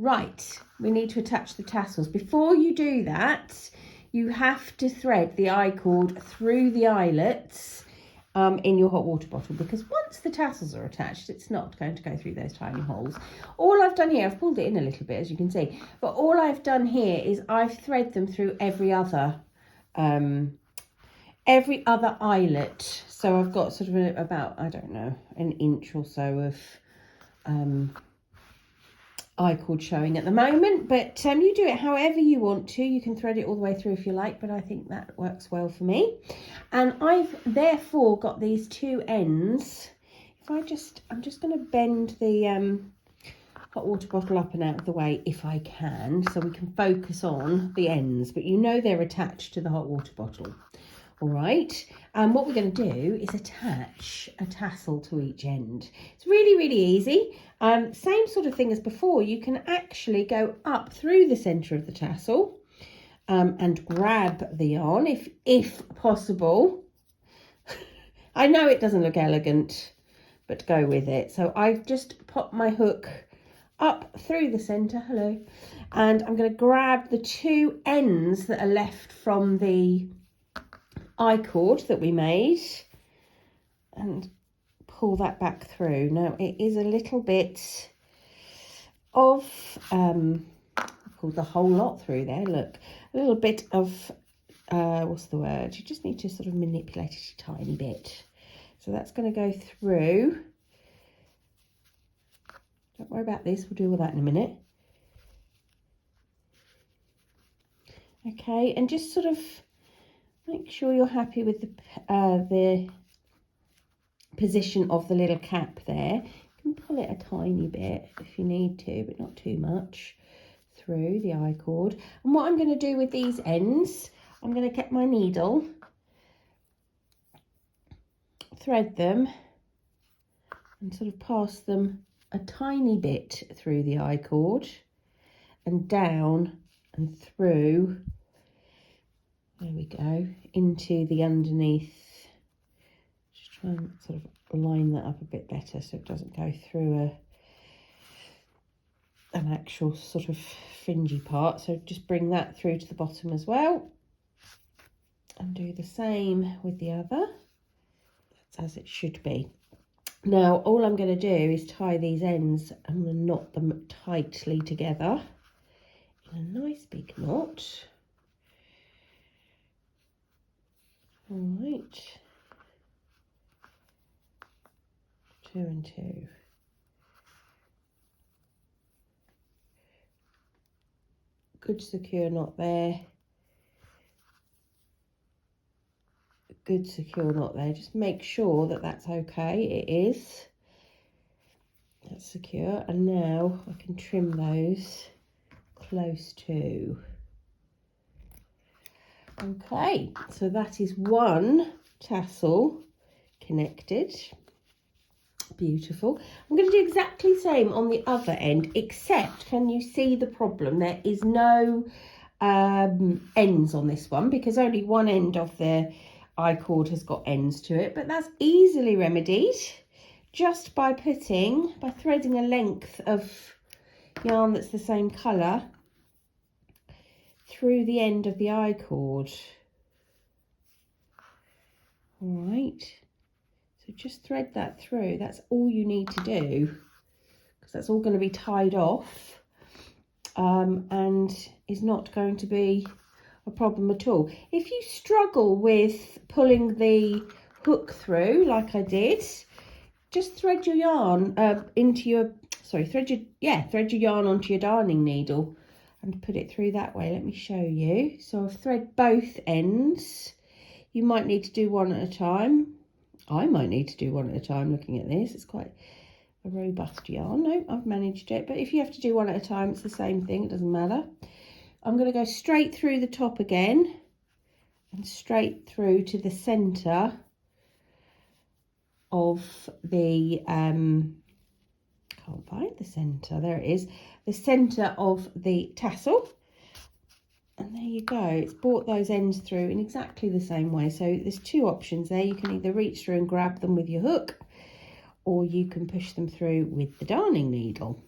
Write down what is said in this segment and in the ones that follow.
Right, we need to attach the tassels. Before you do that, you have to thread the I-cord through the eyelets in your hot water bottle, because once the tassels are attached, it's not going to go through those tiny holes. All I've done here, I've pulled it in a little bit, as you can see, but all I've done here is I've thread them through every other eyelet. So I've got sort of about, I don't know, an inch or so of I-cord showing at the moment, but you do it however you want to. You can thread it all the way through if you like, but I think that works well for me. And I've therefore got these two ends. If I'm just going to bend the hot water bottle up and out of the way if I can, so we can focus on the ends, but you know they're attached to the hot water bottle. All right, and what we're going to do is attach a tassel to each end. It's really, really easy. Same sort of thing as before. You can actually go up through the centre of the tassel and grab the yarn if possible. I know it doesn't look elegant, but go with it. So I've just popped my hook up through the centre, hello, and I'm going to grab the two ends that are left from the I-cord that we made and pull that back through. Now it is a little bit of pull the whole lot through there, look, a little bit of what's the word, you just need to sort of manipulate it a tiny bit. So that's going to go through. Don't worry about this, we'll do all that in a minute. Okay, and just sort of make sure you're happy with the position of the little cap there. You can pull it a tiny bit if you need to, but not too much, through the I-cord. And what I'm going to do with these ends, I'm going to get my needle, thread them, and sort of pass them a tiny bit through the I-cord and down and through. There we go, into the underneath. Just try and sort of line that up a bit better so it doesn't go through an actual sort of fringy part. So just bring that through to the bottom as well. And do the same with the other. That's as it should be. Now all I'm going to do is tie these ends. I'm going to knot them tightly together in a nice big knot. All right, 2 and 2. Good secure knot there. Good secure knot there. Just make sure that that's okay. It is. That's secure. And now I can trim those close to. Okay, so that is one tassel connected. Beautiful. I'm going to do exactly the same on the other end, except can you see the problem? There is no ends on this one because only one end of the I-cord has got ends to it, but that's easily remedied just by threading a length of yarn that's the same colour through the end of the I-cord. All right, so just thread that through. That's all you need to do, because that's all going to be tied off and is not going to be a problem at all. If you struggle with pulling the hook through like I did, just thread your yarn thread your yarn onto your darning needle and put it through that way. Let me show you. So I've thread both ends. You might need to do one at a time. I might need to do one at a time looking at this. It's quite a robust yarn. No, I've managed it. But if you have to do one at a time, it's the same thing. It doesn't matter. I'm going to go straight through the top again and straight through to the centre of the, can't find the centre, there it is, the centre of the tassel. And there you go, it's brought those ends through in exactly the same way. So there's two options there. You can either reach through and grab them with your hook, or you can push them through with the darning needle.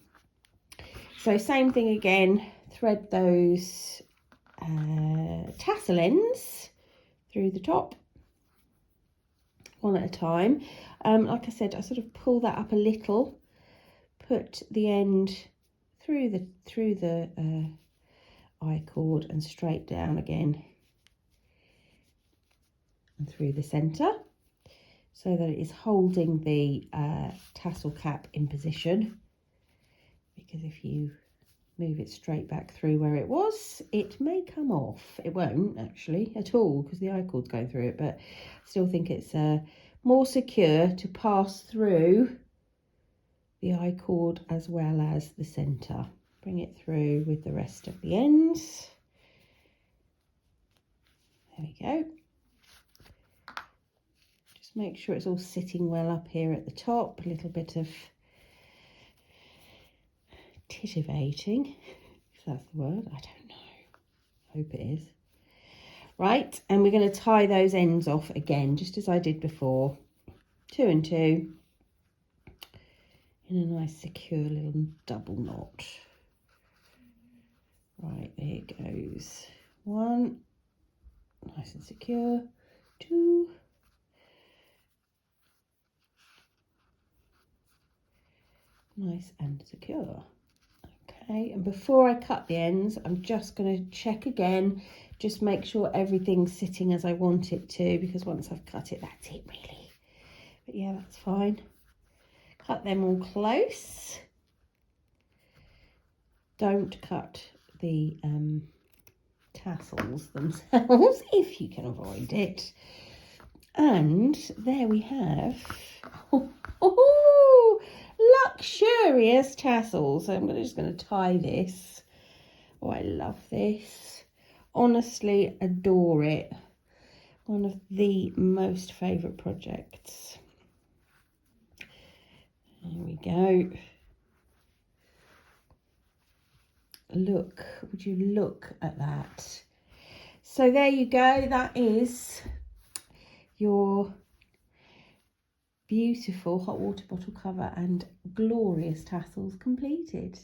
So same thing again, thread those tassel ends through the top, one at a time. Like I said, I sort of pull that up a little, put the end through the I cord and straight down again and through the centre, so that it is holding the tassel cap in position, because if you move it straight back through where it was, it may come off. It won't actually at all, because the I-cord's going through it, but I still think it's more secure to pass through the I-cord as well as the centre. Bring it through with the rest of the ends. There we go. Just make sure it's all sitting well up here at the top. A little bit of titivating, if that's the word, I don't know, hope it is. Right, and we're going to tie those ends off again, just as I did before, 2 and 2, in a nice secure little double knot. Right, there it goes. 1, nice and secure. 2, nice and secure. Okay, and before I cut the ends, I'm just going to check again, just make sure everything's sitting as I want it to, because once I've cut it, that's it really. But yeah, that's fine. Cut them all close. Don't cut the tassels themselves if you can avoid it. And there we have luxurious tassels. So I'm just going to tie this. Oh, I love this. Honestly, adore it. One of the most favourite projects. There we go. Look, would you look at that? So there you go. That is your beautiful hot water bottle cover and glorious tassels completed.